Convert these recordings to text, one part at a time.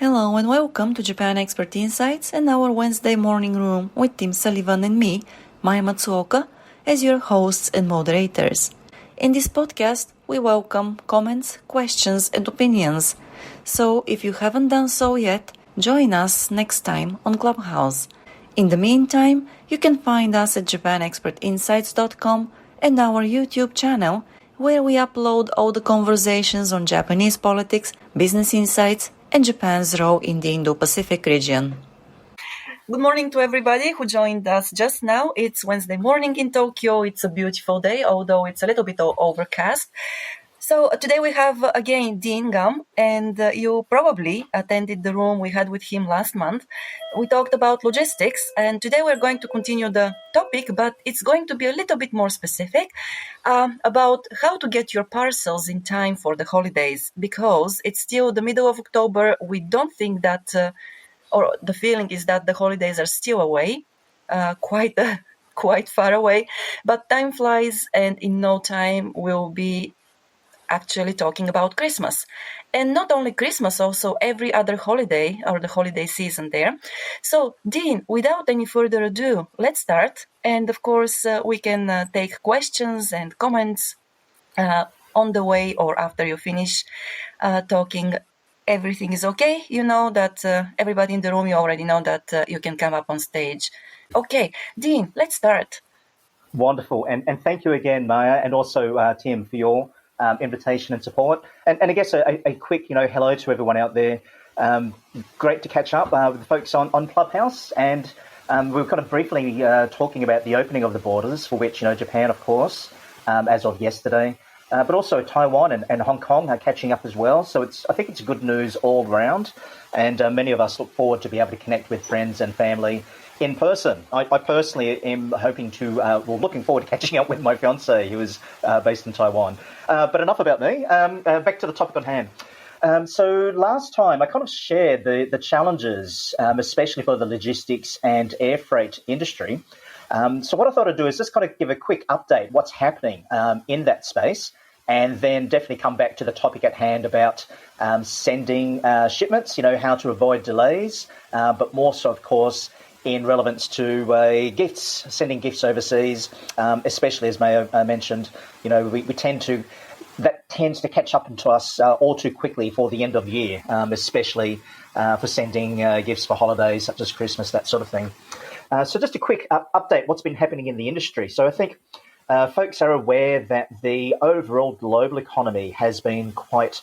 Hello and welcome to Japan Expert Insights and our Wednesday morning room with Tim Sullivan and me, Maya Matsuoka, as your hosts and moderators. In this podcast, we welcome comments, questions, and opinions. So if you haven't done so yet, join us next time on Clubhouse. In the meantime, you can find us at japanexpertinsights.com and our YouTube channel, where we upload all the conversations on Japanese politics, business insights, and Japan's role in the Indo-Pacific region. Good morning to everybody who joined us just now. It's Wednesday morning in Tokyo. It's a beautiful day, although it's a little bit overcast. So today we have again Dean Gum, and you probably attended the room we had with him last month. We talked about logistics, and today we're going to continue the topic, but it's going to be a little bit more specific about how to get your parcels in time for the holidays, because it's still the middle of October. We don't think that, or the feeling is that the holidays are still away, quite far away, but time flies, and in no time we'll be actually talking about Christmas. And not only Christmas, also every other holiday or the holiday season there. So, Dean, without any further ado, let's start. And of course, we can take questions and comments on the way or after you finish talking. Everything is okay. You know that everybody in the room, you already know that you can come up on stage. Okay, Dean, let's start. Wonderful. And thank you again, Maya, and also Tim, for your invitation and support. And I guess a quick, hello to everyone out there. Great to catch up with the folks on Clubhouse. And we were kind of briefly talking about the opening of the borders, for which, Japan, of course, as of yesterday, but also Taiwan and Hong Kong are catching up as well. So I think it's good news all round. And many of us look forward to be able to connect with friends and family in person. I personally am hoping to, looking forward to catching up with my fiance, who is based in Taiwan. But enough about me. Back to the topic on hand. So last time I kind of shared the challenges, especially for the logistics and air freight industry. So what I thought I'd do is just kind of give a quick update, what's happening in that space, and then definitely come back to the topic at hand about sending shipments, how to avoid delays, but more so, of course, in relevance to gifts, sending gifts overseas, especially as Mayo mentioned, that tends to catch up into us all too quickly for the end of year, especially for sending gifts for holidays such as Christmas, that sort of thing. So just a quick update, what's been happening in the industry. So I think folks are aware that the overall global economy has been quite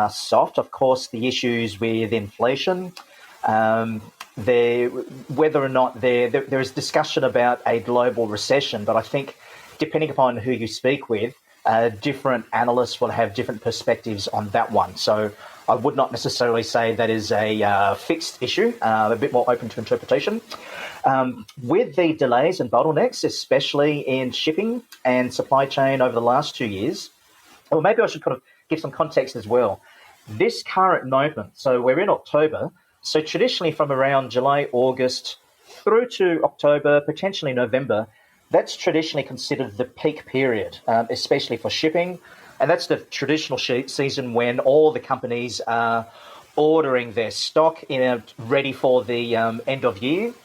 soft. Of course, the issues with inflation, whether or not there is discussion about a global recession, but I think depending upon who you speak with, different analysts will have different perspectives on that one. So I would not necessarily say that is a fixed issue, a bit more open to interpretation. With the delays and bottlenecks, especially in shipping and supply chain over the last 2 years, or maybe I should kind of give some context as well. This current moment, so we're in October, so traditionally from around July, August through to October, potentially November, that's traditionally considered the peak period, especially for shipping. And that's the traditional season when all the companies are ordering their stock ready for the end of year.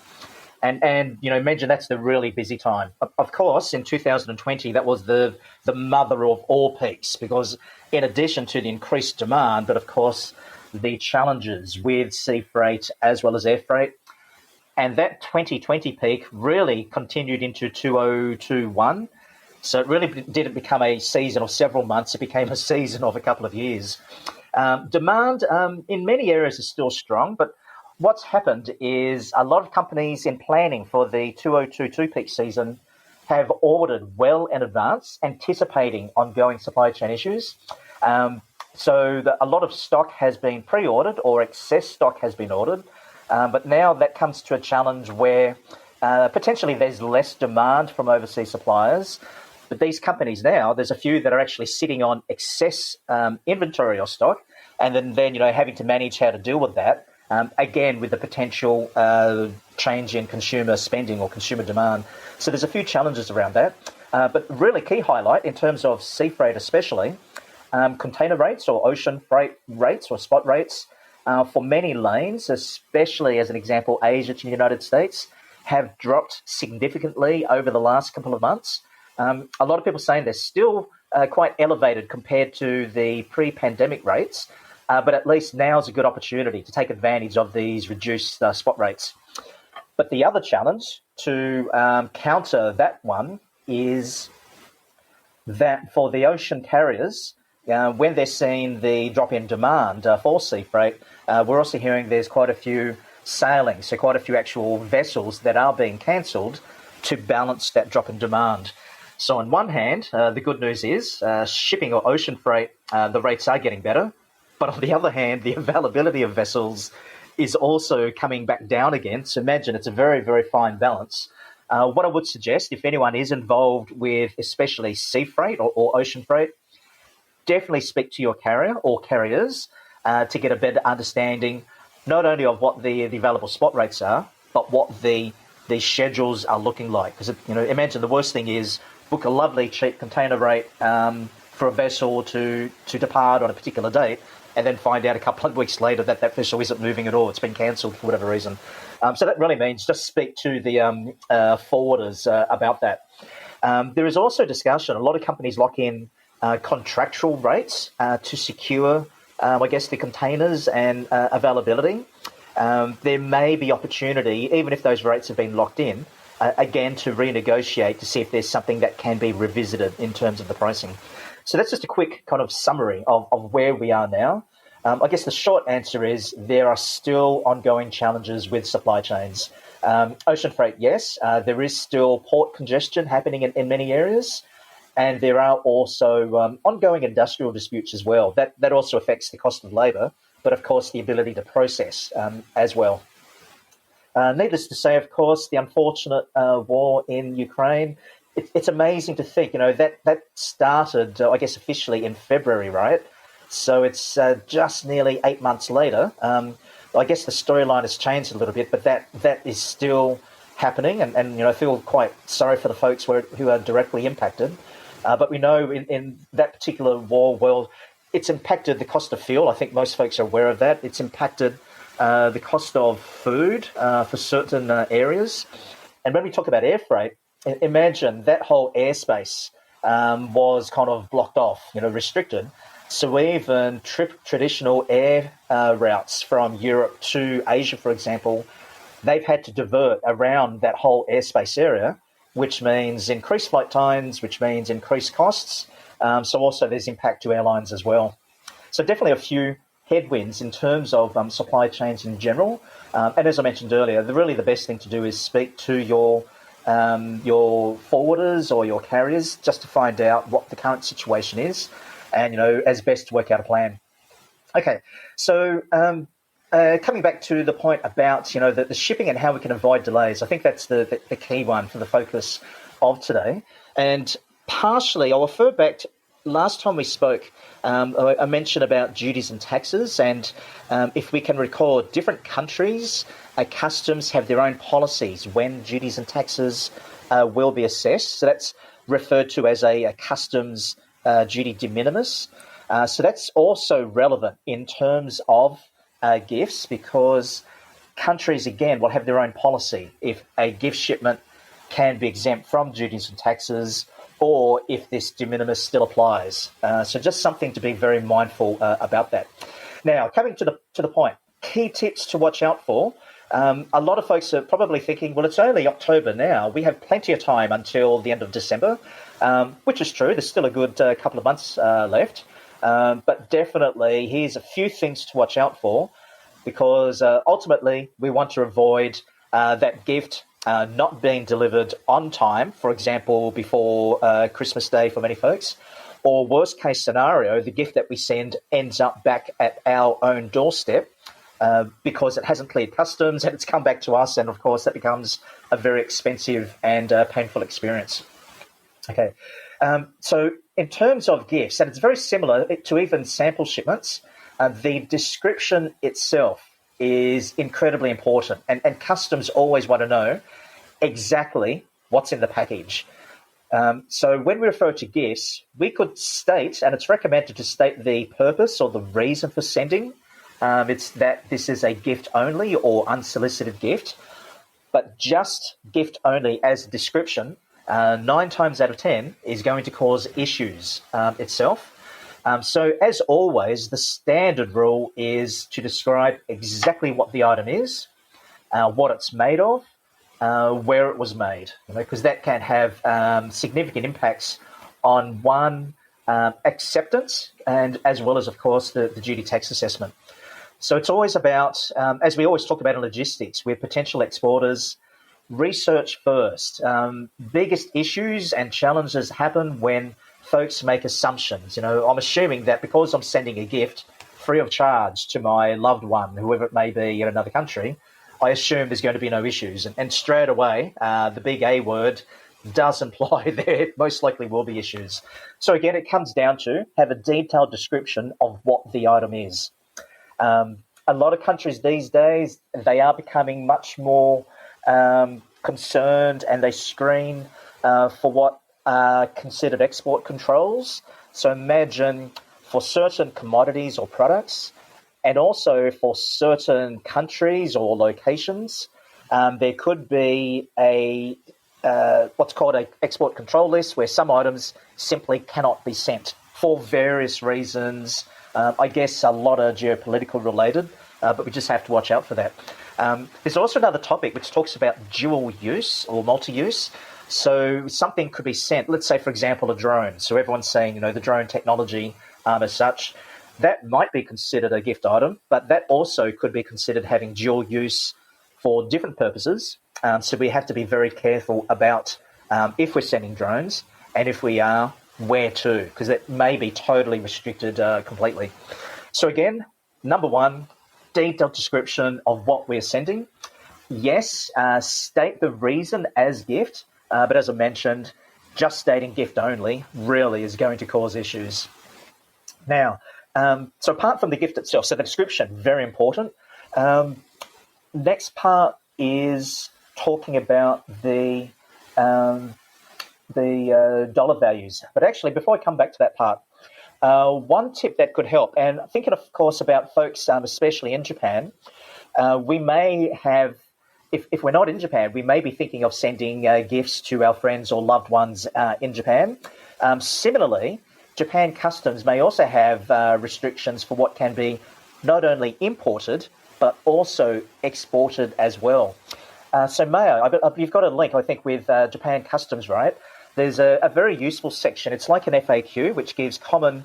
And imagine that's the really busy time. Of course, in 2020, that was the mother of all peaks, because in addition to the increased demand, but of course, the challenges with sea freight as well as air freight. And that 2020 peak really continued into 2021. So it really didn't become a season of several months. It became a season of a couple of years. Demand in many areas is still strong, but what's happened is a lot of companies in planning for the 2022 peak season have ordered well in advance, anticipating ongoing supply chain issues. So a lot of stock has been pre-ordered or excess stock has been ordered. But now that comes to a challenge where potentially there's less demand from overseas suppliers. But these companies now, there's a few that are actually sitting on excess inventory or stock, and then having to manage how to deal with that. Again, with the potential change in consumer spending or consumer demand. So there's a few challenges around that. But really key highlight in terms of sea freight especially, container rates or ocean freight rates or spot rates for many lanes, especially as an example, Asia to the United States, have dropped significantly over the last couple of months. A lot of people saying they're still quite elevated compared to the pre-pandemic rates, but at least now is a good opportunity to take advantage of these reduced spot rates. But the other challenge to counter that one is that for the ocean carriers, when they're seeing the drop in demand for sea freight, we're also hearing there's quite a few sailings, so quite a few actual vessels that are being cancelled to balance that drop in demand. So on one hand, the good news is shipping or ocean freight, the rates are getting better. But on the other hand, the availability of vessels is also coming back down again. So imagine it's a very, very fine balance. What I would suggest, if anyone is involved with especially sea freight or ocean freight, definitely speak to your carrier or carriers to get a better understanding, not only of what the available spot rates are, but what the schedules are looking like. Because, imagine the worst thing is book a lovely cheap container rate for a vessel to depart on a particular date, and then find out a couple of weeks later that vessel isn't moving at all. It's been cancelled for whatever reason. So that really means just speak to the forwarders about that. There is also discussion. A lot of companies lock in contractual rates to secure, the containers and availability. There may be opportunity, even if those rates have been locked in, again, to renegotiate to see if there's something that can be revisited in terms of the pricing. So that's just a quick kind of summary of where we are now. I guess the short answer is there are still ongoing challenges with supply chains. Ocean freight, yes, there is still port congestion happening in many areas. And there are also ongoing industrial disputes as well. That also affects the cost of labour, but of course the ability to process as well. Needless to say, of course, the unfortunate war in Ukraine, it's amazing to think, that started, officially in February, right? So it's just nearly 8 months later. I guess the storyline has changed a little bit, but that is still happening. And I feel quite sorry for the folks who are directly impacted. But we know in that particular war, well, it's impacted the cost of fuel. I think most folks are aware of that. It's impacted the cost of food for certain areas. And when we talk about air freight, imagine that whole airspace was kind of blocked off, restricted. So even traditional air routes from Europe to Asia, for example, they've had to divert around that whole airspace area, which means increased flight times, which means increased costs. So also there's impact to airlines as well. So definitely a few headwinds in terms of supply chains in general. And as I mentioned earlier, really the best thing to do is speak to your forwarders or your carriers just to find out what the current situation is and, as best to work out a plan. Okay, so coming back to the point about, the shipping and how we can avoid delays, I think that's the key one for the focus of today. And partially, I'll refer back to last time we spoke, I mentioned about duties and taxes. And if we can recall, different countries, customs have their own policies when duties and taxes will be assessed. So that's referred to as a customs duty de minimis. So that's also relevant in terms of gifts, because countries, again, will have their own policy if a gift shipment can be exempt from duties and taxes, or if this de minimis still applies. So just something to be very mindful about that. Now, coming to the point, key tips to watch out for. A lot of folks are probably thinking, well, it's only October now. We have plenty of time until the end of December, which is true. There's still a good couple of months left. But definitely, here's a few things to watch out for, because ultimately we want to avoid that gift not being delivered on time, for example, before Christmas Day for many folks, or worst case scenario, the gift that we send ends up back at our own doorstep because it hasn't cleared customs and it's come back to us. And of course, that becomes a very expensive and painful experience. Okay. So in terms of gifts, and it's very similar to even sample shipments, the description itself is incredibly important. And customs always want to know exactly what's in the package. So when we refer to gifts, we could state, and it's recommended to state the purpose or the reason for sending It's that this is a gift only or unsolicited gift, but just gift only as a description, 9 times out of 10 is going to cause issues itself. So as always, the standard rule is to describe exactly what the item is, what it's made of, where it was made, because that can have significant impacts on one, acceptance, and as well as, of course, the duty tax assessment. So it's always about, as we always talk about in logistics, with potential exporters, research first. Biggest issues and challenges happen when folks make assumptions. I'm assuming that because I'm sending a gift free of charge to my loved one, whoever it may be in another country, I assume there's going to be no issues. And straight away, the big A word does imply there most likely will be issues. So again, it comes down to have a detailed description of what the item is. A lot of countries these days, they are becoming much more concerned, and they screen for what are considered export controls. So imagine for certain commodities or products, and also for certain countries or locations, there could be a what's called an export control list, where some items simply cannot be sent for various reasons. I guess a lot are geopolitical related, but we just have to watch out for that. There's also another topic which talks about dual use or multi-use. So something could be sent, let's say, for example, a drone. So everyone's saying, the drone technology as such, that might be considered a gift item, but that also could be considered having dual use for different purposes. So we have to be very careful about if we're sending drones, and if we are, where to, because it may be totally restricted completely. So again, number one, detailed description of what we're sending. Yes, state the reason as gift, but as I mentioned, just stating gift only really is going to cause issues. Now, so apart from the gift itself, so the description, very important. Next part is talking about the dollar values. But actually, before I come back to that part, one tip that could help, and thinking, of course, about folks, especially in Japan, we may have, if we're not in Japan, we may be thinking of sending gifts to our friends or loved ones in Japan. Similarly, Japan Customs may also have restrictions for what can be not only imported, but also exported as well. So Mayo, you've got a link, I think, with Japan Customs, right? There's a very useful section. It's like an FAQ, which gives common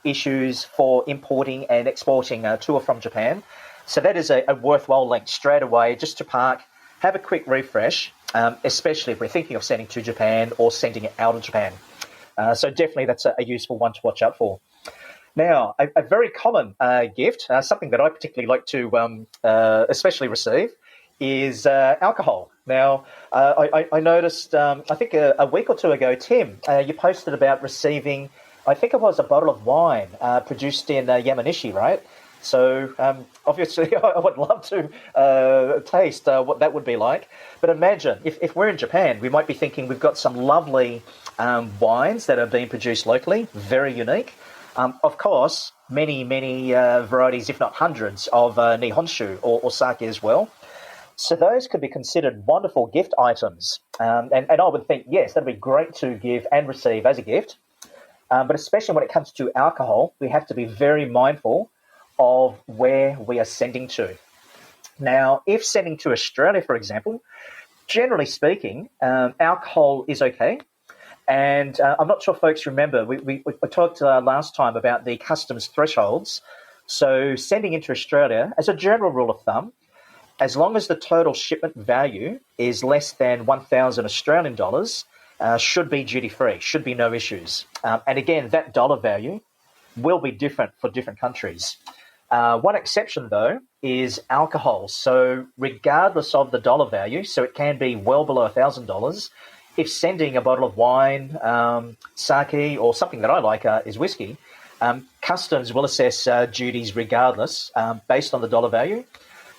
issues for importing and exporting to or from Japan. So that is a worthwhile link straight away, just to park, have a quick refresh, especially if we're thinking of sending to Japan or sending it out of Japan. So definitely that's a useful one to watch out for. Now, a very common gift, something that I particularly like to especially receive, is alcohol. Now, I noticed, I think a week or two ago, Tim, you posted about receiving, I think it was a bottle of wine produced in Yamanishi, right? So obviously I would love to taste what that would be like. But imagine, if we're in Japan, we might be thinking we've got some lovely wines that are being produced locally, very unique. Of course, many varieties, if not hundreds, of Nihonshu or sake as well. So those could be considered wonderful gift items. And I would think, yes, that'd be great to give and receive as a gift. But especially when it comes to alcohol, we have to be very mindful of where we are sending to. Now, if sending to Australia, for example, generally speaking, alcohol is okay. And I'm not sure folks remember, we talked last time about the customs thresholds. So sending into Australia, as a general rule of thumb, as long as the total shipment value is less than 1,000 Australian dollars, should be duty-free, should be no issues. And again, that dollar value will be different for different countries. One exception, though, is alcohol. So regardless of the dollar value, so it can be well below $1,000, if sending a bottle of wine, sake, or something that I like is whiskey, customs will assess duties regardless based on the dollar value.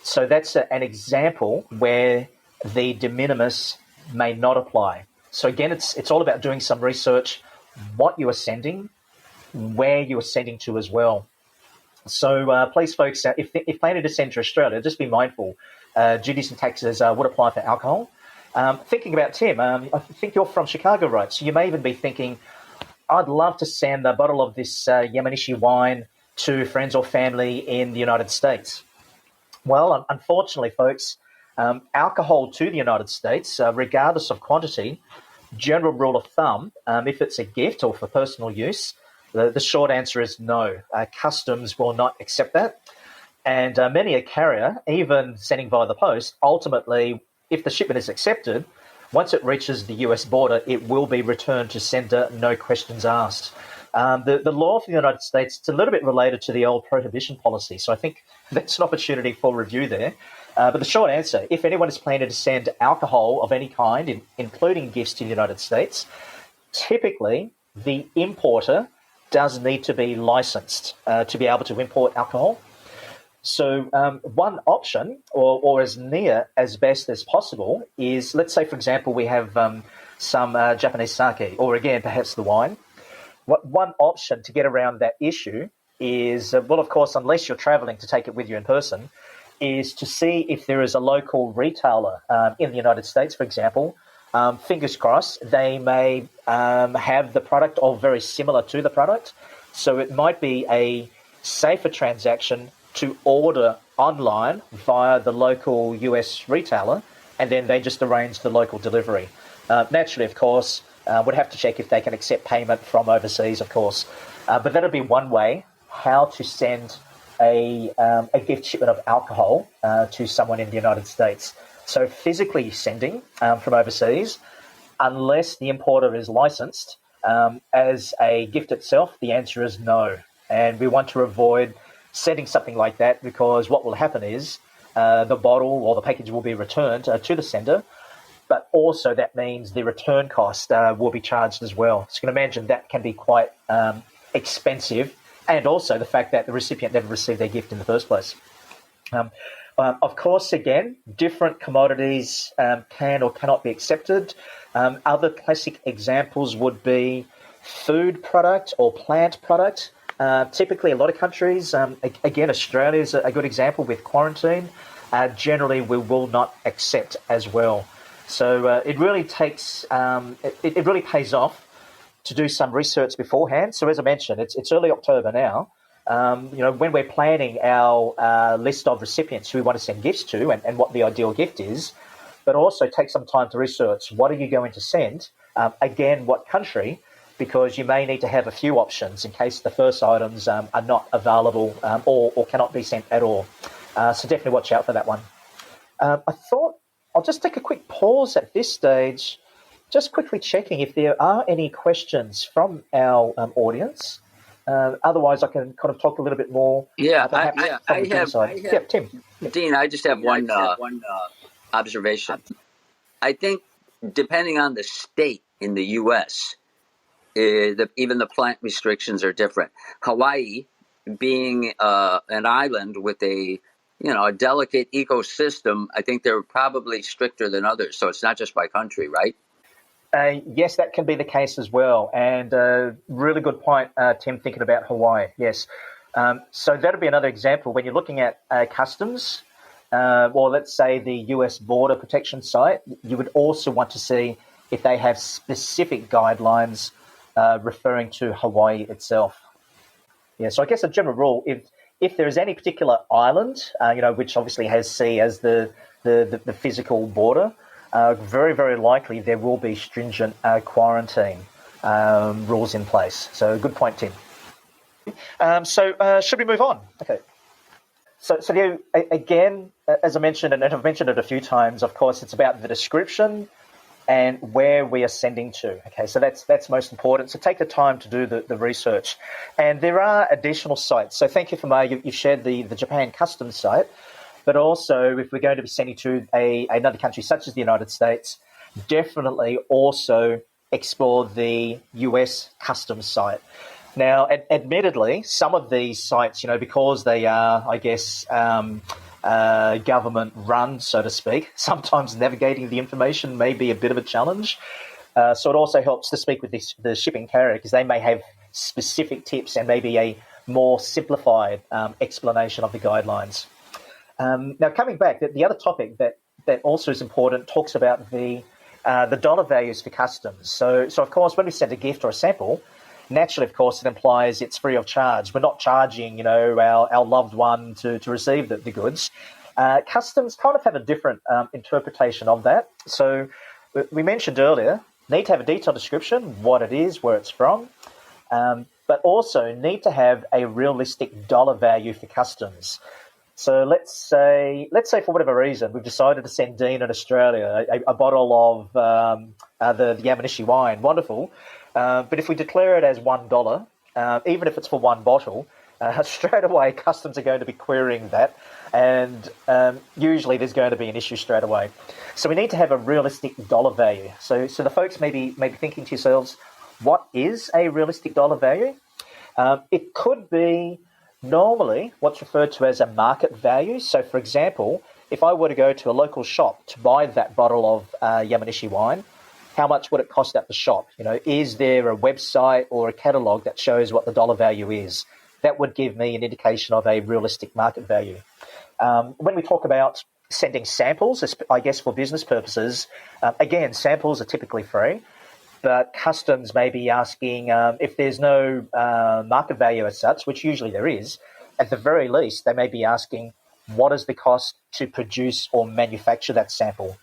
So that's an example where the de minimis may not apply. So again, it's all about doing some research, what you are sending, where you are sending to as well. So please, folks, if planning to send to Australia, just be mindful. Duties and taxes would apply for alcohol. Thinking about Tim, I think you're from Chicago, right? So you may even be thinking, I'd love to send a bottle of this Yamanishi wine to friends or family in the United States. Well, unfortunately, folks, alcohol to the United States, regardless of quantity, general rule of thumb, if it's a gift or for personal use, the short answer is no. Customs will not accept that. And many a carrier, even sending via the post, ultimately, if the shipment is accepted, once it reaches the US border, it will be returned to sender, no questions asked. The law for the United States, it's a little bit related to the old prohibition policy. So I think that's an opportunity for review there. But the short answer, if anyone is planning to send alcohol of any kind, including gifts to the United States, typically the importer does need to be licensed to be able to import alcohol. So one option, or as near as best as possible, is, let's say, for example, we have some Japanese sake, or again, perhaps the wine. One option to get around that issue is, well, of course, unless you're traveling to take it with you in person, is to see if there is a local retailer in the United States, for example. Fingers crossed, they may have the product or very similar to the product. So it might be a safer transaction to order online via the local US retailer, and then they just arrange the local delivery. Naturally, of course, would have to check if they can accept payment from overseas, of course. But that'd be one way how to send a gift shipment of alcohol to someone in the United States. So physically sending from overseas, unless the importer is licensed, as a gift itself, the answer is no. And we want to avoid sending something like that, because what will happen is the bottle or the package will be returned to the sender, but also that means the return cost will be charged as well. So you can imagine that can be quite expensive, and also the fact that the recipient never received their gift in the first place. Of course, again, different commodities can or cannot be accepted. Other classic examples would be food product or plant product. Typically, a lot of countries, again, Australia is a good example with quarantine, generally we will not accept as well. So it really takes, it really pays off to do some research beforehand. So as I mentioned, it's early October now. When we're planning our list of recipients who we want to send gifts to and what the ideal gift is, but also take some time to research what are you going to send, again, what country, because you may need to have a few options in case the first items are not available or cannot be sent at all. So definitely watch out for that one. I thought I'll just take a quick pause at this stage, just quickly checking if there are any questions from our audience. Otherwise, I can kind of talk a little bit more. I have Tim. Dean, I just have one observation. I think depending on the state in the U.S., even the plant restrictions are different. Hawaii, being an island with a delicate ecosystem, I think they're probably stricter than others. So it's not just by country, right? Yes, that can be the case as well. And really good point, Tim, thinking about Hawaii. Yes. So that would be another example. When you're looking at customs, or let's say the US border protection site, you would also want to see if they have specific guidelines referring to Hawaii itself. Yeah, so I guess a general rule, if there is any particular island, which obviously has sea as the physical border, very, very likely there will be stringent quarantine rules in place. So good point, Tim. So should we move on? Okay. So again, as I mentioned, and I've mentioned it a few times, of course, it's about the description and where we are sending to. Okay, so that's most important. So take the time to do the research. And there are additional sites. So thank you for you've shared the Japan customs site. But also, if we're going to be sending to another country such as the United States, definitely also explore the US customs site. Now, admittedly, some of these sites, because they are, I guess, government run, so to speak, sometimes navigating the information may be a bit of a challenge. So it also helps to speak with the shipping carrier, because they may have specific tips and maybe a more simplified explanation of the guidelines. Now, coming back, the other topic that also is important talks about the dollar values for customs. So of course, when we send a gift or a sample, naturally, of course, it implies it's free of charge. We're not charging, our loved one to receive the goods. Customs kind of have a different interpretation of that. So we mentioned earlier, need to have a detailed description, what it is, where it's from, but also need to have a realistic dollar value for customs. So let's say for whatever reason, we've decided to send Dean in Australia a bottle of the Yamanishi wine. Wonderful. But if we declare it as $1, even if it's for one bottle, straight away customs are going to be querying that, and usually there's going to be an issue straight away. So we need to have a realistic dollar value. So the folks may be thinking to yourselves, what is a realistic dollar value? It could be normally what's referred to as a market value. So, for example, if I were to go to a local shop to buy that bottle of Yamanishi wine, how much would it cost at the shop? Is there a website or a catalogue that shows what the dollar value is? That would give me an indication of a realistic market value. When we talk about sending samples, I guess for business purposes, again, samples are typically free, but customs may be asking if there's no market value as such, which usually there is, at the very least, they may be asking, what is the cost to produce or manufacture that sample?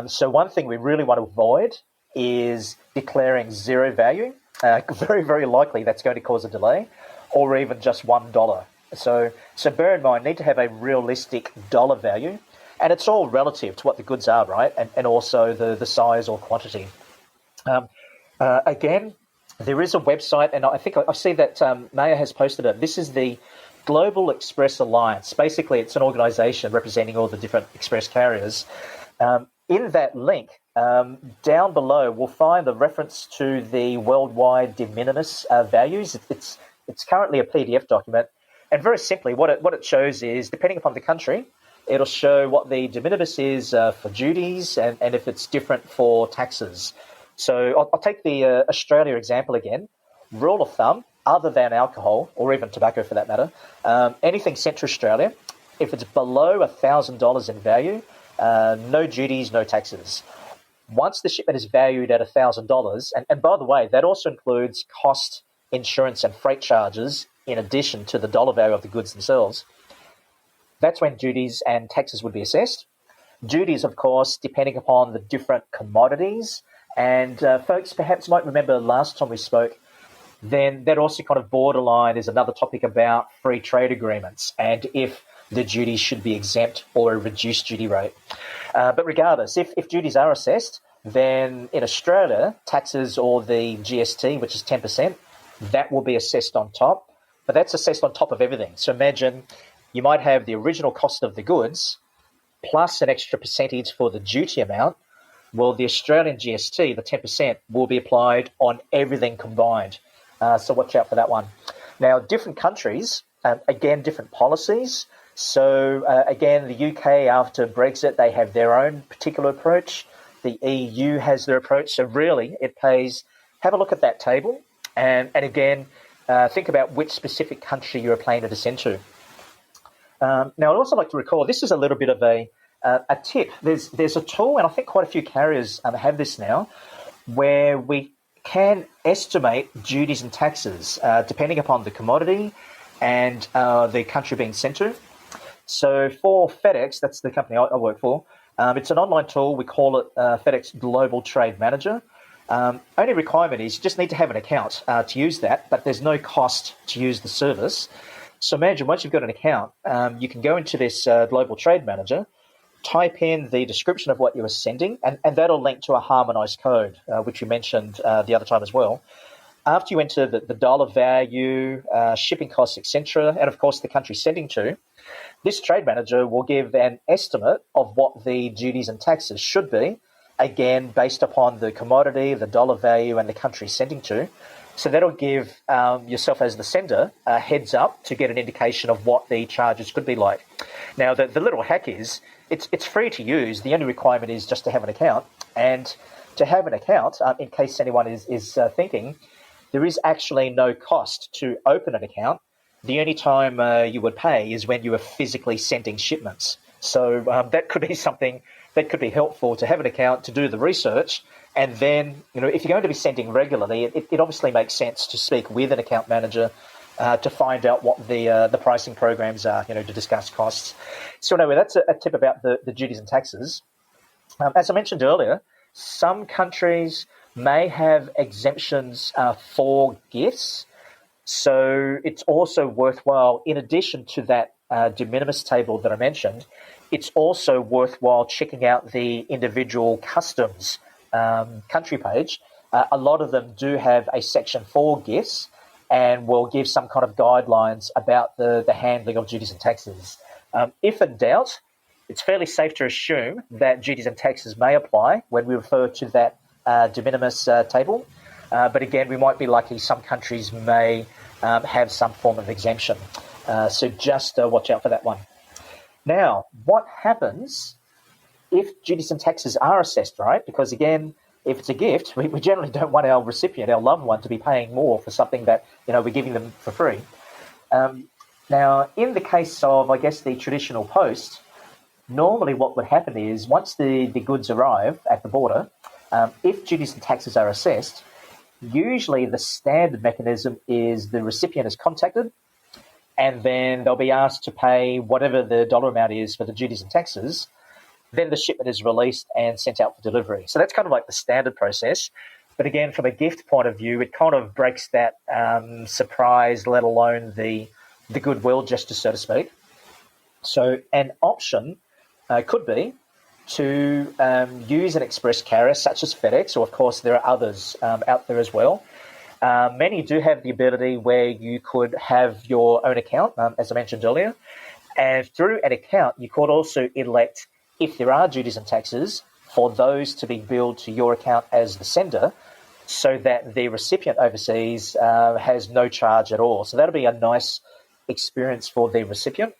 So one thing we really want to avoid is declaring zero value. Very, very likely that's going to cause a delay, or even just $1. So bear in mind, need to have a realistic dollar value, and it's all relative to what the goods are, right? And also the size or quantity. Again, there is a website, and I think I see that Maya has posted it. This is the Global Express Alliance. Basically, it's an organization representing all the different express carriers. In that link, down below, we'll find the reference to the worldwide de minimis values. It's currently a PDF document, and very simply, what it shows is, depending upon the country, it'll show what the de minimis is for duties and if it's different for taxes. So I'll take the Australia example again. Rule of thumb, other than alcohol, or even tobacco for that matter, anything sent to Australia, if it's below $1,000 in value, no duties, no taxes. Once the shipment is valued at $1,000, and by the way, that also includes cost, insurance, and freight charges in addition to the dollar value of the goods themselves, that's when duties and taxes would be assessed. Duties, of course, depending upon the different commodities. And folks perhaps might remember last time we spoke, then that also kind of borderline is another topic about free trade agreements and if the duties should be exempt or a reduced duty rate. But regardless, if duties are assessed, then in Australia, taxes or the GST, which is 10%, that will be assessed on top. But that's assessed on top of everything. So imagine you might have the original cost of the goods plus an extra percentage for the duty amount. Well, the Australian GST, the 10%, will be applied on everything combined. So watch out for that one. Now, different countries, again, different policies. So, again, the UK, after Brexit, they have their own particular approach. The EU has their approach. So really, it pays, have a look at that table. And again, think about which specific country you're planning to send to. Now, I'd also like to recall, this is a little bit of a tip. There's a tool, and I think quite a few carriers have this now, where we can estimate duties and taxes depending upon the commodity and the country being sent to. So for FedEx, that's the company I work for, it's an online tool. We call it FedEx Global Trade Manager. Only requirement is you just need to have an account to use that, but there's no cost to use the service. So imagine once you've got an account, you can go into this Global Trade Manager, type in the description of what you are sending, and that'll link to a harmonized code, which you mentioned the other time as well. After you enter the dollar value, shipping costs, etc., and of course the country sending to, this trade manager will give an estimate of what the duties and taxes should be, again, based upon the commodity, the dollar value, and the country sending to. So that'll give yourself as the sender a heads up to get an indication of what the charges could be like. Now, the little hack is, it's free to use. The only requirement is just to have an account. And to have an account, in case anyone is thinking, there is actually no cost to open an account. the only time you would pay is when you were physically sending shipments. So that could be something that could be helpful to have an account to do the research. And then, if you're going to be sending regularly, it obviously makes sense to speak with an account manager to find out what the pricing programs are, to discuss costs. So anyway, that's a tip about the duties and taxes. As I mentioned earlier, some countries may have exemptions for gifts. So it's also worthwhile, in addition to that de minimis table that I mentioned, it's also worthwhile checking out the individual customs country page. A lot of them do have a section for gifts and will give some kind of guidelines about the handling of duties and taxes. If in doubt, it's fairly safe to assume that duties and taxes may apply when we refer to that de minimis table. But again, we might be lucky. Some countries may have some form of exemption. So just watch out for that one. Now, what happens if duties and taxes are assessed, right? Because again, if it's a gift, we generally don't want our recipient, our loved one, to be paying more for something that, we're giving them for free. Now, in the case of, I guess, the traditional post, normally what would happen is once the goods arrive at the border, if duties and taxes are assessed, usually the standard mechanism is the recipient is contacted and then they'll be asked to pay whatever the dollar amount is for the duties and taxes. Then the shipment is released and sent out for delivery. So that's kind of like the standard process. But again, from a gift point of view, it kind of breaks that surprise, let alone the goodwill gesture, so to speak. So an option could be to use an express carrier such as FedEx, or of course there are others out there as well. Many do have the ability where you could have your own account, as I mentioned earlier. And through an account, you could also elect, if there are duties and taxes, for those to be billed to your account as the sender, so that the recipient overseas has no charge at all. So that'll be a nice experience for the recipient.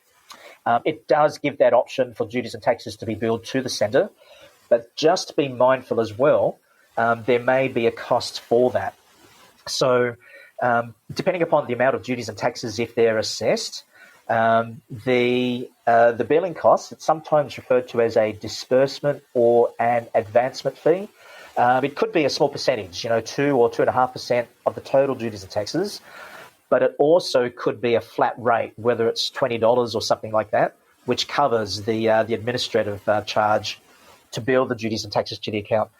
It does give that option for duties and taxes to be billed to the sender, but just be mindful as well, there may be a cost for that. So depending upon the amount of duties and taxes, if they're assessed, the billing costs, it's sometimes referred to as a disbursement or an advancement fee. It could be a small percentage, 2 or 2.5% of the total duties and taxes, but it also could be a flat rate, whether it's $20 or something like that, which covers the administrative charge to bill the duties and taxes to the account.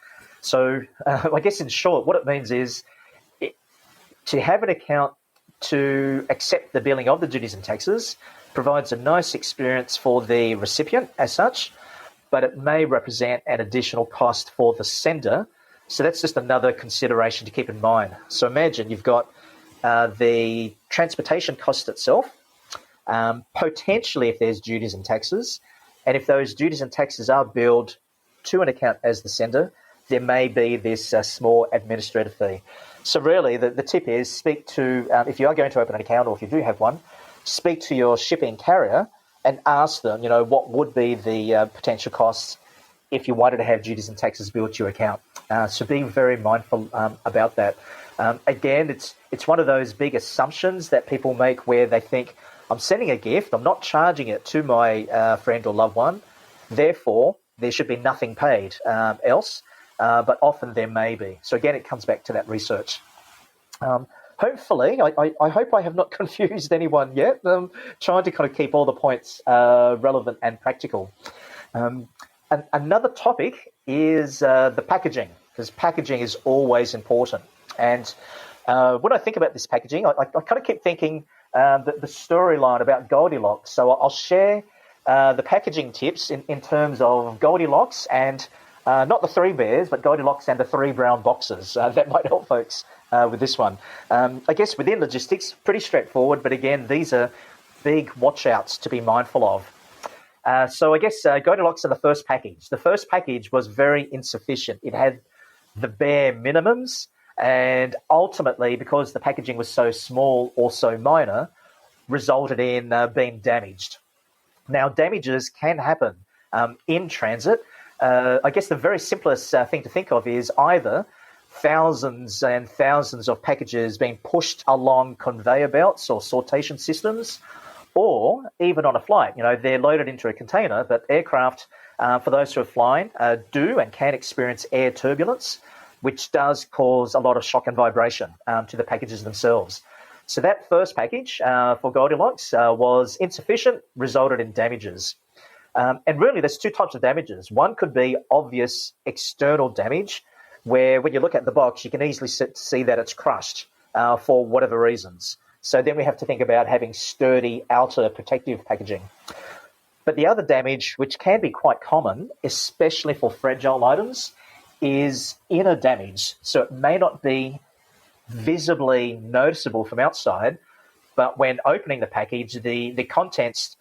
So I guess in short, what it means is to have an account to accept the billing of the duties and taxes provides a nice experience for the recipient as such, but it may represent an additional cost for the sender. So that's just another consideration to keep in mind. So imagine you've got the transportation cost itself, potentially if there's duties and taxes, and if those duties and taxes are billed to an account as the sender, there may be this small administrative fee. So really, the tip is speak to, if you are going to open an account or if you do have one, speak to your shipping carrier and ask them, what would be the potential costs if you wanted to have duties and taxes billed to your account. So be very mindful about that. Again, it's one of those big assumptions that people make where they think, I'm sending a gift, I'm not charging it to my friend or loved one, therefore there should be nothing paid else. But often there may be. So again, it comes back to that research. Hopefully, I hope I have not confused anyone yet. I'm trying to kind of keep all the points relevant and practical. And another topic is the packaging, because packaging is always important. And when I think about this packaging, I kind of keep thinking the storyline about Goldilocks. So I'll share the packaging tips in terms of Goldilocks and not the 3 bears, but Goldilocks and the 3 brown boxes. That might help folks with this one. I guess within logistics, pretty straightforward, but again, these are big watch-outs to be mindful of. So I guess Goldilocks and the first package. The first package was very insufficient. It had the bare minimums, and ultimately, because the packaging was so small or so minor, resulted in being damaged. Now, damages can happen in transit. I guess the very simplest thing to think of is either thousands and thousands of packages being pushed along conveyor belts or sortation systems, or even on a flight. They're loaded into a container, but aircraft, for those who are flying, do and can experience air turbulence, which does cause a lot of shock and vibration to the packages themselves. So that first package for Goldilocks was insufficient, resulted in damages. And really, there's two types of damages. One could be obvious external damage, where when you look at the box, you can easily see that it's crushed for whatever reasons. So then we have to think about having sturdy outer protective packaging. But the other damage, which can be quite common, especially for fragile items, is inner damage. So it may not be visibly noticeable from outside, but when opening the package, the contents,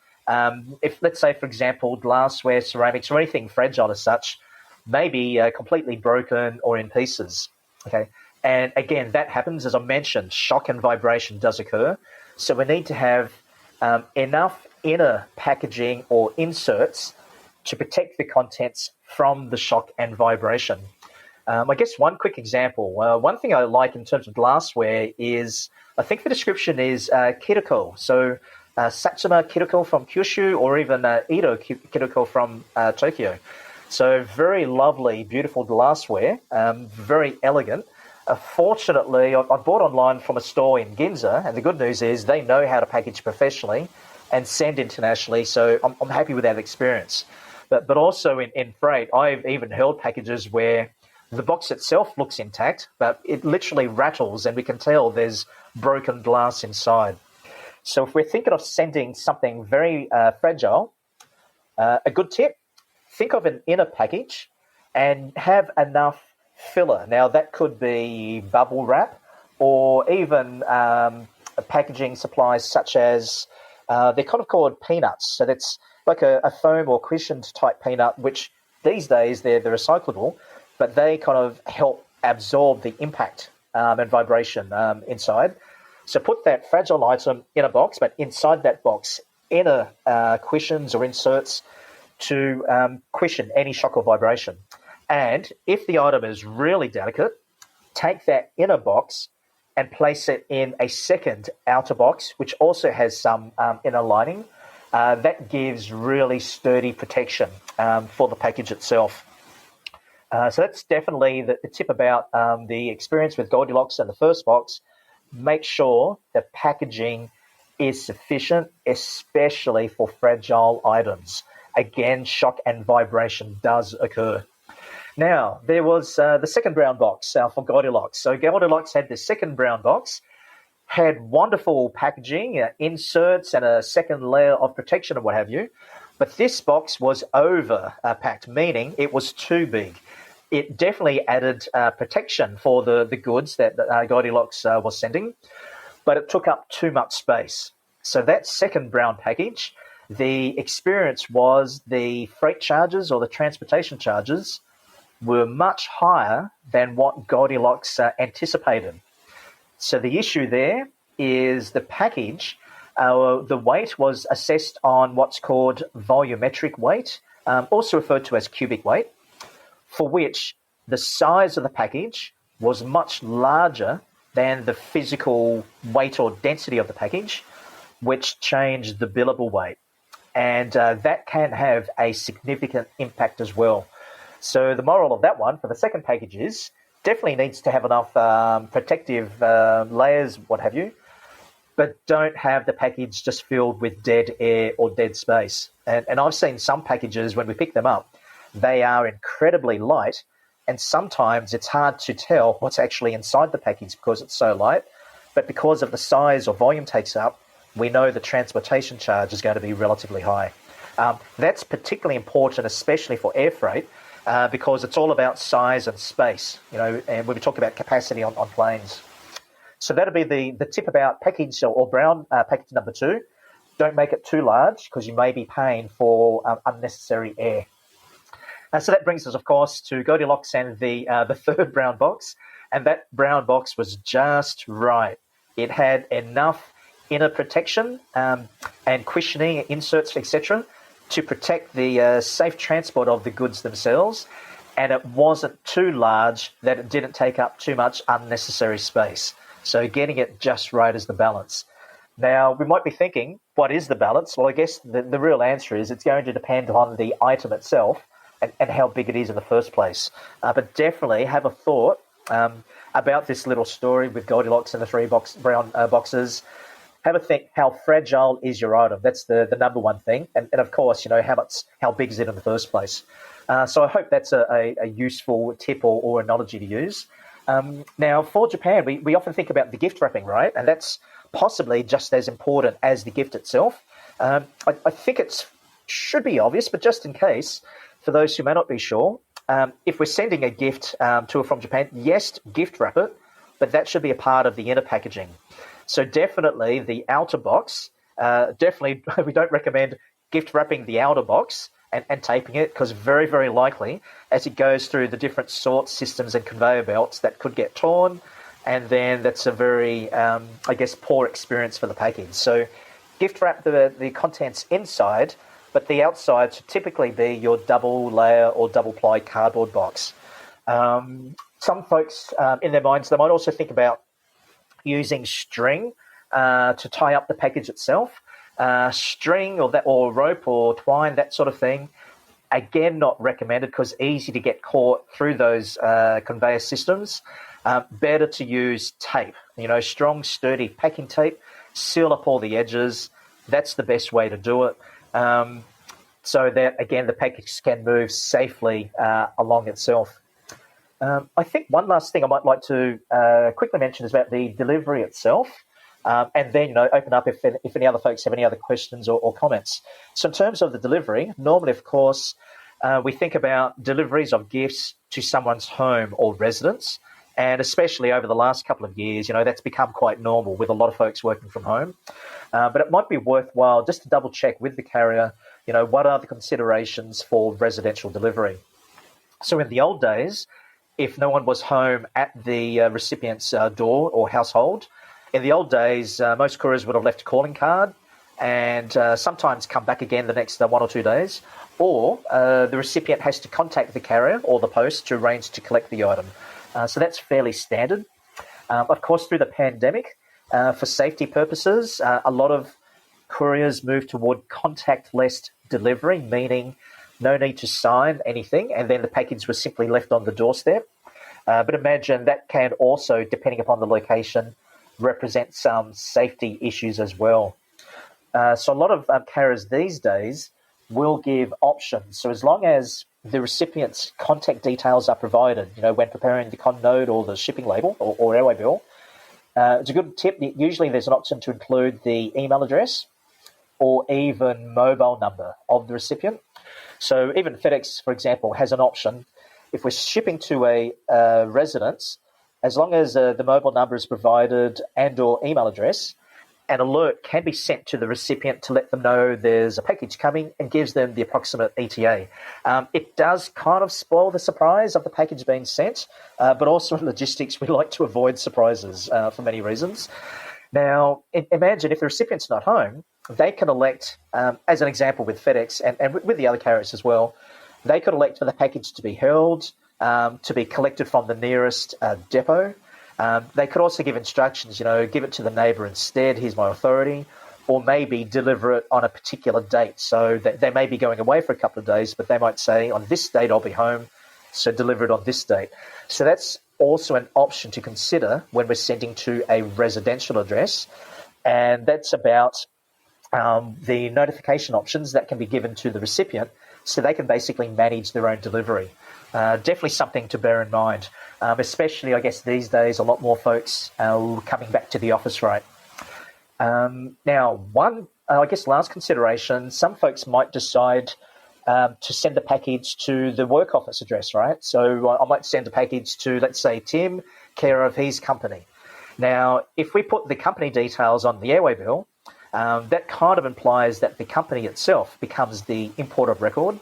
if let's say, for example, glassware, ceramics, or anything fragile as such, may be completely broken or in pieces. Okay, and again, that happens, as I mentioned, shock and vibration does occur. So we need to have enough inner packaging or inserts to protect the contents from the shock and vibration. I guess one quick example, one thing I like in terms of glassware is, I think the description is Kiriko. So Satsuma Kiriko from Kyushu, or even Edo Kiriko from Tokyo. So very lovely, beautiful glassware, very elegant. Fortunately, I bought online from a store in Ginza, and the good news is they know how to package professionally and send internationally, so I'm happy with that experience. But also in freight, I've even held packages where the box itself looks intact, but it literally rattles and we can tell there's broken glass inside. So if we're thinking of sending something very fragile, a good tip, think of an inner package and have enough filler. Now, that could be bubble wrap or even packaging supplies such as, they're kind of called peanuts. So that's like a foam or cushioned type peanut, which these days they're recyclable, but they kind of help absorb the impact and vibration inside. So put that fragile item in a box, but inside that box, inner cushions or inserts to cushion any shock or vibration. And if the item is really delicate, take that inner box and place it in a second outer box, which also has some inner lining. That gives really sturdy protection for the package itself. So that's definitely the tip about the experience with Goldilocks and the first box. Make sure the packaging is sufficient, especially for fragile items. Again, shock and vibration does occur. Now, there was the second brown box for Goldilocks. So Goldilocks had the second brown box, had wonderful packaging, inserts, and a second layer of protection and what have you. But this box was over-packed, meaning it was too big. It definitely added protection for the goods that Goldilocks was sending, but it took up too much space. So that second brown package, the experience was the freight charges or the transportation charges were much higher than what Goldilocks anticipated. So the issue there is the package, the weight was assessed on what's called volumetric weight, also referred to as cubic weight, for which the size of the package was much larger than the physical weight or density of the package, which changed the billable weight. And that can have a significant impact as well. So the moral of that one for the second package is definitely needs to have enough protective layers, what have you, but don't have the package just filled with dead air or dead space. And I've seen some packages when we pick them up, they are incredibly light, and sometimes it's hard to tell what's actually inside the package because it's so light. But because of the size or volume takes up, we know the transportation charge is going to be relatively high. That's particularly important, especially for air freight, because it's all about size and space, and when we talk about capacity on planes. So that'll be the tip about package or brown package number 2. Don't make it too large because you may be paying for unnecessary air. So that brings us, of course, to Goldilocks and the third brown box. And that brown box was just right. It had enough inner protection and cushioning, inserts, etc., to protect the safe transport of the goods themselves, and it wasn't too large that it didn't take up too much unnecessary space. So getting it just right is the balance. Now, we might be thinking, what is the balance? Well, I guess the real answer is it's going to depend on the item itself and how big it is in the first place. But definitely have a thought about this little story with Goldilocks and the three brown boxes. Have a think, how fragile is your item? That's the number one thing. And of course, how big is it in the first place? So I hope that's a useful tip or analogy to use. Now, for Japan, we often think about the gift wrapping, right? And that's possibly just as important as the gift itself. I think it should be obvious, but just in case, for those who may not be sure, if we're sending a gift to or from Japan, yes, gift wrap it, but that should be a part of the inner packaging. So definitely the outer box, definitely we don't recommend gift wrapping the outer box and taping it, because very, very likely as it goes through the different sort systems and conveyor belts, that could get torn, and then that's a very, poor experience for the package. So gift wrap the contents inside, but the outside should typically be your double layer or double ply cardboard box. Some folks, in their minds, they might also think about using string to tie up the package itself. String or rope or twine, that sort of thing, again, not recommended because easy to get caught through those conveyor systems. Better to use tape, strong, sturdy packing tape, seal up all the edges. That's the best way to do it. So that, again, the package can move safely along itself. I think one last thing I might like to quickly mention is about the delivery itself. And then, open up if any other folks have any other questions or comments. So in terms of the delivery, normally, of course, we think about deliveries of gifts to someone's home or residence. And especially over the last couple of years, that's become quite normal with a lot of folks working from home. But it might be worthwhile just to double check with the carrier, what are the considerations for residential delivery? So in the old days, if no one was home at the recipient's door or household, in the old days, most couriers would have left a calling card and sometimes come back again the next 1 or 2 days, or the recipient has to contact the carrier or the post to arrange to collect the item. So that's fairly standard. Of course, through the pandemic, for safety purposes, a lot of couriers moved toward contactless delivery, meaning no need to sign anything, and then the package was simply left on the doorstep. But imagine that can also, depending upon the location, represent some safety issues as well. So a lot of carriers these days will give options. So as long as the recipient's contact details are provided, when preparing the con note or the shipping label or airway bill, it's a good tip. Usually there's an option to include the email address or even mobile number of the recipient. So even FedEx, for example, has an option. If we're shipping to a residence, as long as the mobile number is provided and or email address, an alert can be sent to the recipient to let them know there's a package coming and gives them the approximate ETA. It does kind of spoil the surprise of the package being sent, but also in logistics, we like to avoid surprises for many reasons. Now, imagine if the recipient's not home, they can elect, as an example with FedEx and with the other carriers as well, they could elect for the package to be held, to be collected from the nearest depot. They could also give instructions, give it to the neighbour instead, here's my authority, or maybe deliver it on a particular date. So they may be going away for a couple of days, but they might say, on this date I'll be home, so deliver it on this date. So that's also an option to consider when we're sending to a residential address, and that's about the notification options that can be given to the recipient so they can basically manage their own delivery. Definitely something to bear in mind, especially, I guess, these days, a lot more folks are coming back to the office, right? Now, one, last consideration, some folks might decide to send a package to the work office address, right? So I might send a package to, let's say, Tim, care of his company. Now, if we put the company details on the airway bill, that kind of implies that the company itself becomes the import of record.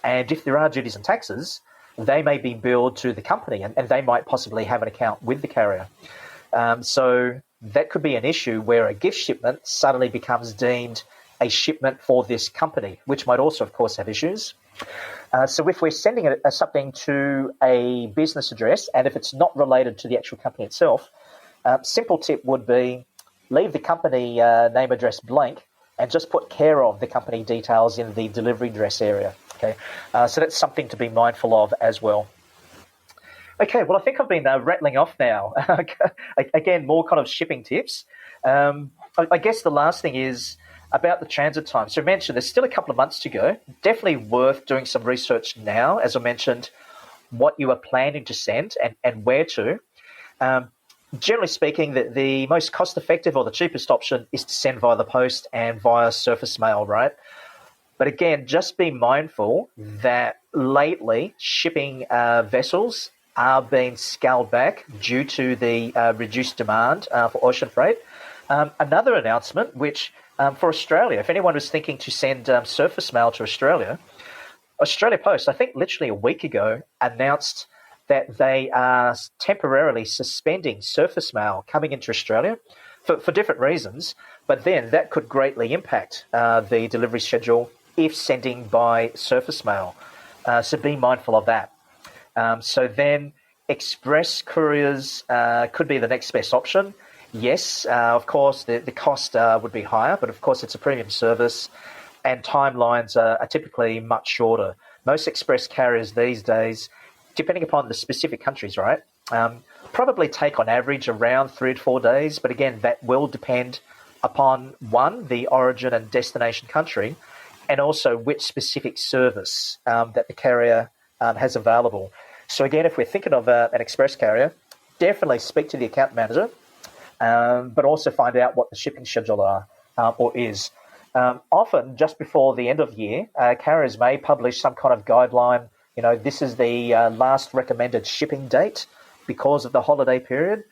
And if there are duties and taxes, they may be billed to the company and they might possibly have an account with the carrier. So that could be an issue where a gift shipment suddenly becomes deemed a shipment for this company, which might also, of course, have issues. So if we're sending something to a business address, and if it's not related to the actual company itself, simple tip would be leave the company name address blank and just put care of the company details in the delivery address area. Okay, so that's something to be mindful of as well. Okay, well, I think I've been rattling off now. Again, more kind of shipping tips. I guess the last thing is about the transit time. So I mentioned there's still a couple of months to go. Definitely worth doing some research now, as I mentioned, what you are planning to send and where to. Generally speaking, the most cost-effective or the cheapest option is to send via the post and via surface mail, right? But again, just be mindful that lately shipping vessels are being scaled back due to the reduced demand for ocean freight. Another announcement, which for Australia, if anyone was thinking to send surface mail to Australia, Australia Post, I think literally a week ago, announced that they are temporarily suspending surface mail coming into Australia for different reasons, but then that could greatly impact the delivery schedule if sending by surface mail. So be mindful of that. So then express couriers could be the next best option. Yes, of course, the cost would be higher, but of course it's a premium service and timelines are typically much shorter. Most express carriers these days, depending upon the specific countries, right, probably take on average around 3 to 4 days. But again, that will depend upon, one, the origin and destination country, and also which specific service that the carrier has available. So again, if we're thinking of an express carrier, definitely speak to the account manager, but also find out what the shipping schedule or is. Often, just before the end of the year, carriers may publish some kind of guideline. You know, this is the last recommended shipping date because of the holiday period.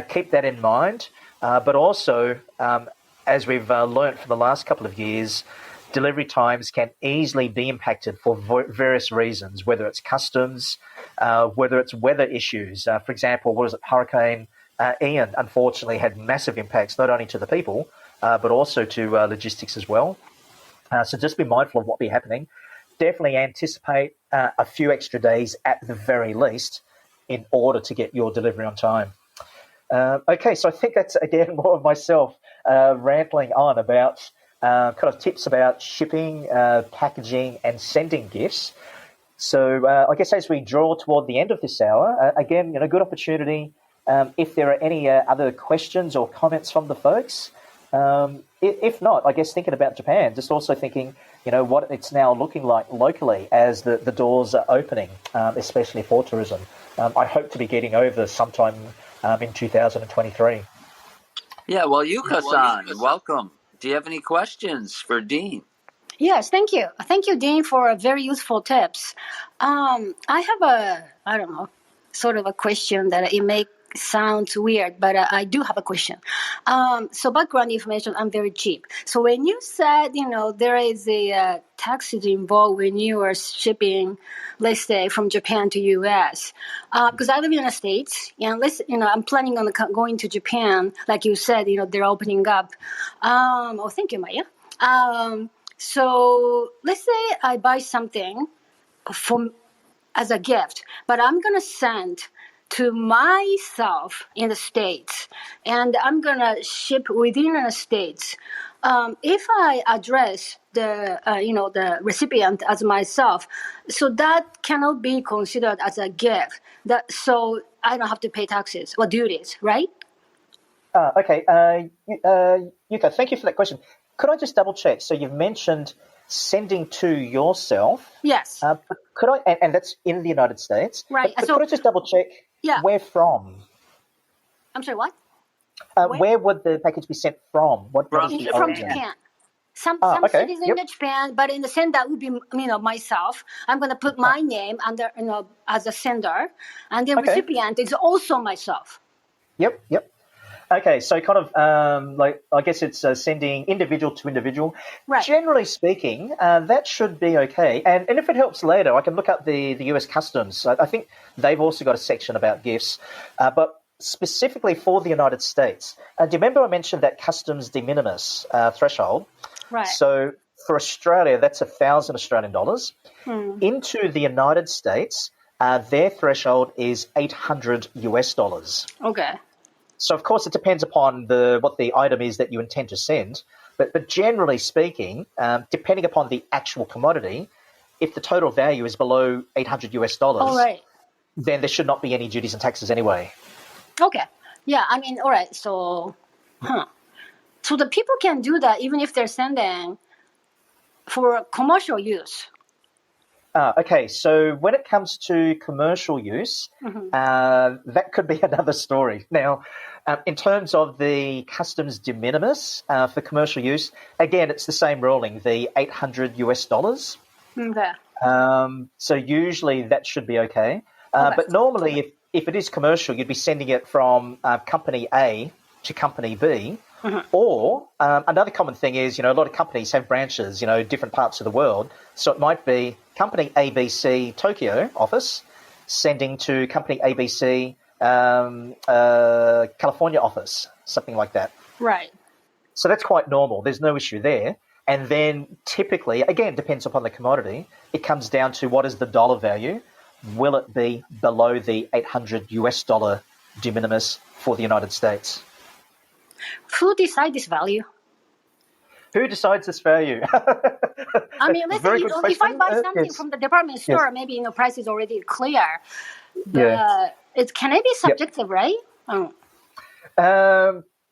Keep that in mind. But also, as we've learnt for the last couple of years, delivery times can easily be impacted for various reasons, whether it's customs, whether it's weather issues. For example, Hurricane Ian, unfortunately, had massive impacts, not only to the people, but also to logistics as well. So just be mindful of what be happening. Definitely anticipate a few extra days at the very least in order to get your delivery on time. Okay, so I think that's, again, more of myself rambling on about kind of tips about shipping, packaging, and sending gifts. So I guess as we draw toward the end of this hour, again, good opportunity. If there are any other questions or comments from the folks, if not, I guess thinking about Japan, just also thinking, what it's now looking like locally as the doors are opening, especially for tourism. I hope to be getting over sometime in 2023. Yeah, well, Yuka-san, welcome. Do you have any questions for Dean? Yes, thank you. Thank you, Dean, for very useful tips. I have sort of a question that it may sound weird, but I do have a question. So background information, I'm very cheap. So when you said, there is a taxes involved when you are shipping, let's say, from Japan to U.S., because I live in the States, and I'm planning on going to Japan. Like you said, they're opening up. Thank you, Maya. So let's say I buy something as a gift, but I'm going to send to myself in the States, and I'm going to ship within the States. If I address the recipient as myself, so that cannot be considered as a gift. So I don't have to pay taxes or duties, right? Okay. Yuka, thank you for that question. Could I just double check? So you've mentioned sending to yourself. Yes. Could I? And that's in the United States. Right. But could I just double check? Yeah. Where from? I'm sorry. What? Where would the package be sent from? What is the From origin? Japan. Some Okay. cities in Japan, but in the sender that would be myself. I'm going to put my name under as a sender, and the recipient is also myself. Yep. Okay, so kind of I guess it's sending individual to individual. Right. Generally speaking, that should be okay. And if it helps later, I can look up the US Customs. I think they've also got a section about gifts. But specifically for the United States, do you remember I mentioned that customs de minimis threshold? Right. So for Australia, that's 1,000 Australian dollars. Into the United States, their threshold is 800 US dollars. Okay. So, of course, it depends upon what the item is that you intend to send. But generally speaking, depending upon the actual commodity, if the total value is below 800 US dollars, All right. then there should not be any duties and taxes anyway. Okay. Yeah, I mean, all right. So, so the people can do that even if they're sending for commercial use. Okay, so when it comes to commercial use, that could be another story. Now, in terms of the customs de minimis for commercial use, again, it's the same ruling, the 800 US dollars. Okay. So usually that should be okay. But normally, if it is commercial, you'd be sending it from company A to company B. Or another common thing is, a lot of companies have branches, different parts of the world. So it might be company ABC Tokyo office sending to company ABC California office, something like that. Right. So that's quite normal. There's no issue there. And then typically, again, depends upon the commodity, it comes down to what is the dollar value. Will it be below the 800 US dollar de minimis for the United States? Who decides this value? Who decides this value? I mean, let's say if I buy something from the department store, maybe price is already clear. Can it be subjective, right?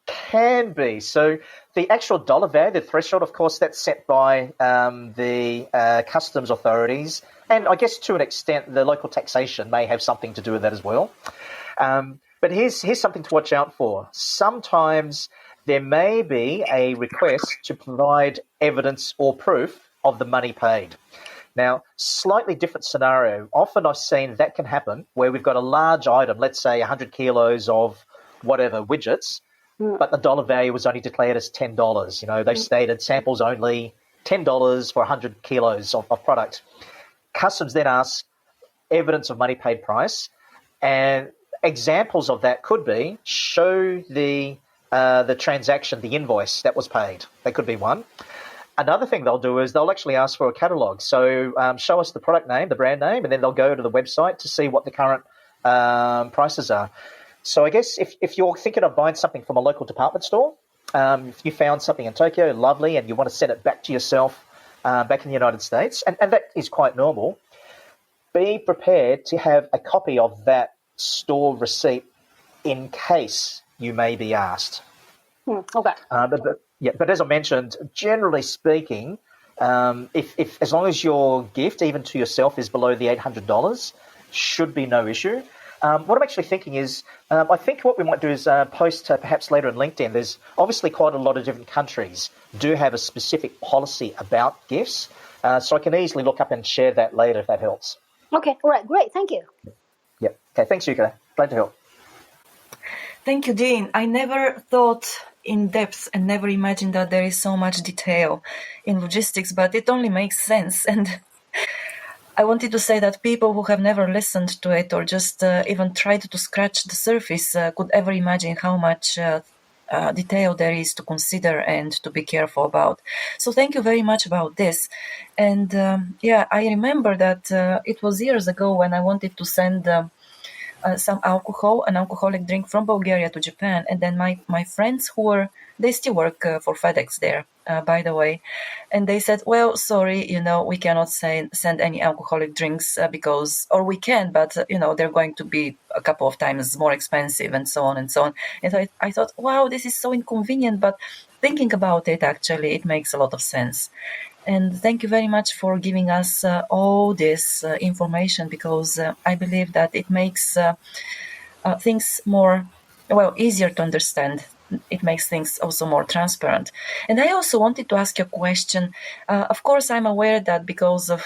Can be. So the actual dollar value, the threshold, of course, that's set by the customs authorities, and I guess to an extent the local taxation may have something to do with that as well. But here's something to watch out for. Sometimes there may be a request to provide evidence or proof of the money paid. Now, slightly different scenario. Often I've seen that can happen where we've got a large item, let's say 100 kilos of whatever widgets, but the dollar value was only declared as $10. They stated samples only $10 for 100 kilos of product. Customs then asks evidence of money paid price, and examples of that could be show the transaction, the invoice that was paid. That could be one. Another thing they'll do is they'll actually ask for a catalogue. So show us the product name, the brand name, and then they'll go to the website to see what the current prices are. So I guess if you're thinking of buying something from a local department store, if you found something in Tokyo, lovely, and you want to send it back to yourself back in the United States, and that is quite normal, be prepared to have a copy of that store receipt in case you may be asked. Okay. But as I mentioned, generally speaking, if as long as your gift, even to yourself, is below the $800, should be no issue. What I'm actually thinking is, I think what we might do is post perhaps later in LinkedIn. There's obviously quite a lot of different countries do have a specific policy about gifts, so I can easily look up and share that later if that helps. Okay. All right. Great. Thank you. Yep. Okay. Thanks, Yuka. Glad to help. Thank you, Dean. I never thought in depth and never imagined that there is so much detail in logistics, but it only makes sense. And I wanted to say that people who have never listened to it or just even tried to scratch the surface could ever imagine how much detail there is to consider and to be careful about. So thank you very much about this. And I remember that it was years ago when I wanted to send some alcohol, an alcoholic drink from Bulgaria to Japan. And then my friends they still work for FedEx there, by the way. And they said, well, sorry, we cannot send any alcoholic drinks or we can, but, they're going to be a couple of times more expensive and so on and so on. And I thought, wow, this is so inconvenient. But thinking about it, actually, it makes a lot of sense. And thank you very much for giving us all this information, because I believe that it makes things easier to understand. It makes things also more transparent. And I also wanted to ask you a question. Of course, I'm aware that because of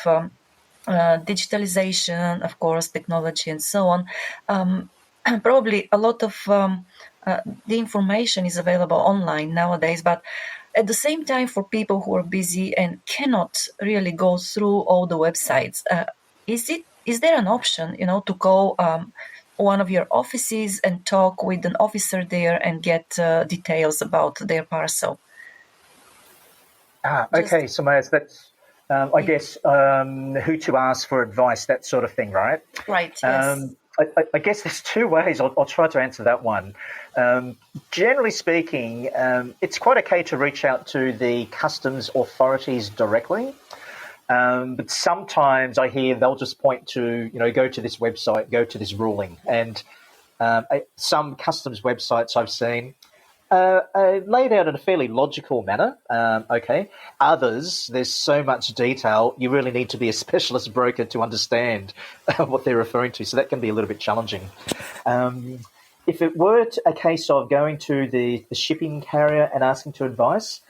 digitalization, of course, technology and so on, probably a lot of the information is available online nowadays. But at the same time, for people who are busy and cannot really go through all the websites, is there an option, to call one of your offices and talk with an officer there and get details about their parcel? Okay, so Maya, that's, I guess, who to ask for advice, that sort of thing, right? Right, yes. I guess there's two ways. I'll try to answer that one. Generally speaking, it's quite okay to reach out to the customs authorities directly. But sometimes I hear they'll just point to, go to this website, go to this ruling. And some customs websites I've seen laid out in a fairly logical manner. Okay. Others, there's so much detail, you really need to be a specialist broker to understand what they're referring to. So that can be a little bit challenging. If it were a case of going to the shipping carrier and asking for advice,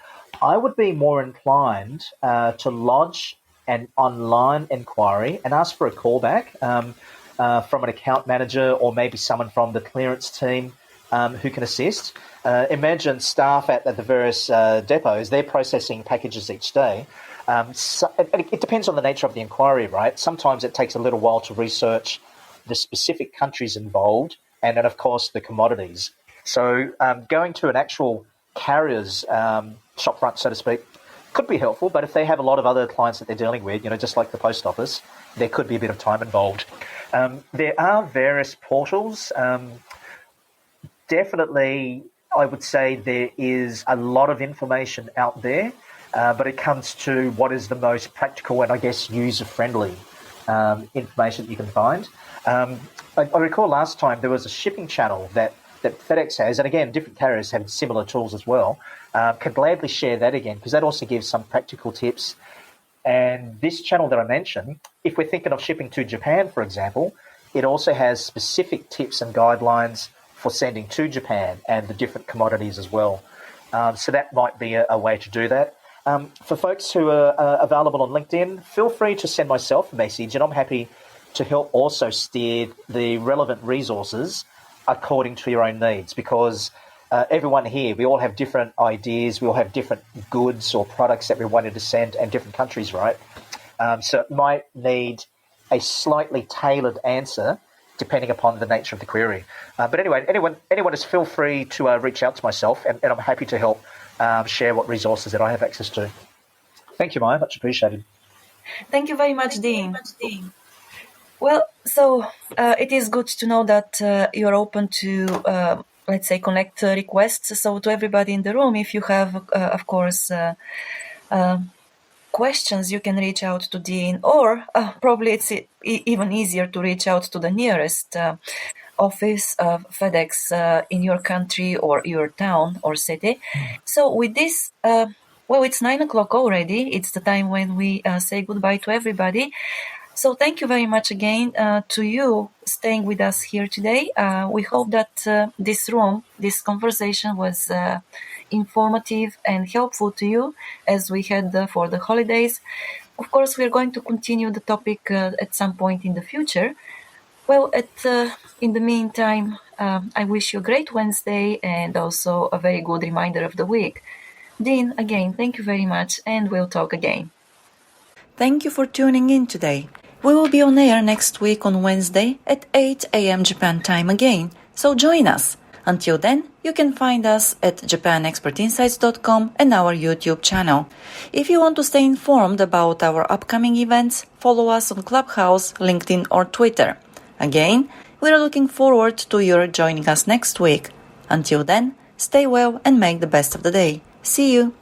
I would be more inclined to lodge an online inquiry and ask for a callback from an account manager or maybe someone from the clearance team who can assist. Imagine staff at the various depots, they're processing packages each day. So it depends on the nature of the inquiry, right? Sometimes it takes a little while to research the specific countries involved and then, of course, the commodities. So going to an actual carrier's shopfront, so to speak, could be helpful, but if they have a lot of other clients that they're dealing with, just like the post office, there could be a bit of time involved. There are various portals. Definitely, I would say there is a lot of information out there, but it comes to what is the most practical and, I guess, user-friendly information that you can find. I recall last time there was a shipping channel that FedEx has, and again, different carriers have similar tools as well. Can gladly share that again, because that also gives some practical tips. And this channel that I mentioned, if we're thinking of shipping to Japan, for example, it also has specific tips and guidelines for sending to Japan and the different commodities as well. So that might be a way to do that. For folks who are available on LinkedIn, feel free to send myself a message, and I'm happy to help also steer the relevant resources according to your own needs, because everyone here, we all have different ideas, we all have different goods or products that we wanted to send, and different countries, right? So it might need a slightly tailored answer depending upon the nature of the query. But anyway, anyone is feel free to reach out to myself, and I'm happy to help share what resources that I have access to. Thank you, Maya. Much appreciated. Thank you very much, Dean. Well, so it is good to know that you're open to, let's say, connect requests. So to everybody in the room, if you have, of course, questions, you can reach out to Dean, or probably it's even easier to reach out to the nearest office of FedEx in your country or your town or city. So with this, well, it's 9 o'clock already. It's the time when we say goodbye to everybody. So thank you very much again to you staying with us here today. We hope that this conversation was informative and helpful to you as we head for the holidays. Of course, we're going to continue the topic at some point in the future. Well, in the meantime, I wish you a great Wednesday and also a very good reminder of the week. Dean, again, thank you very much, and we'll talk again. Thank you for tuning in today. We will be on air next week on Wednesday at 8 a.m. Japan time again, so join us. Until then, you can find us at japanexpertinsights.com and our YouTube channel. If you want to stay informed about our upcoming events, follow us on Clubhouse, LinkedIn or Twitter. Again, we are looking forward to your joining us next week. Until then, stay well and make the best of the day. See you!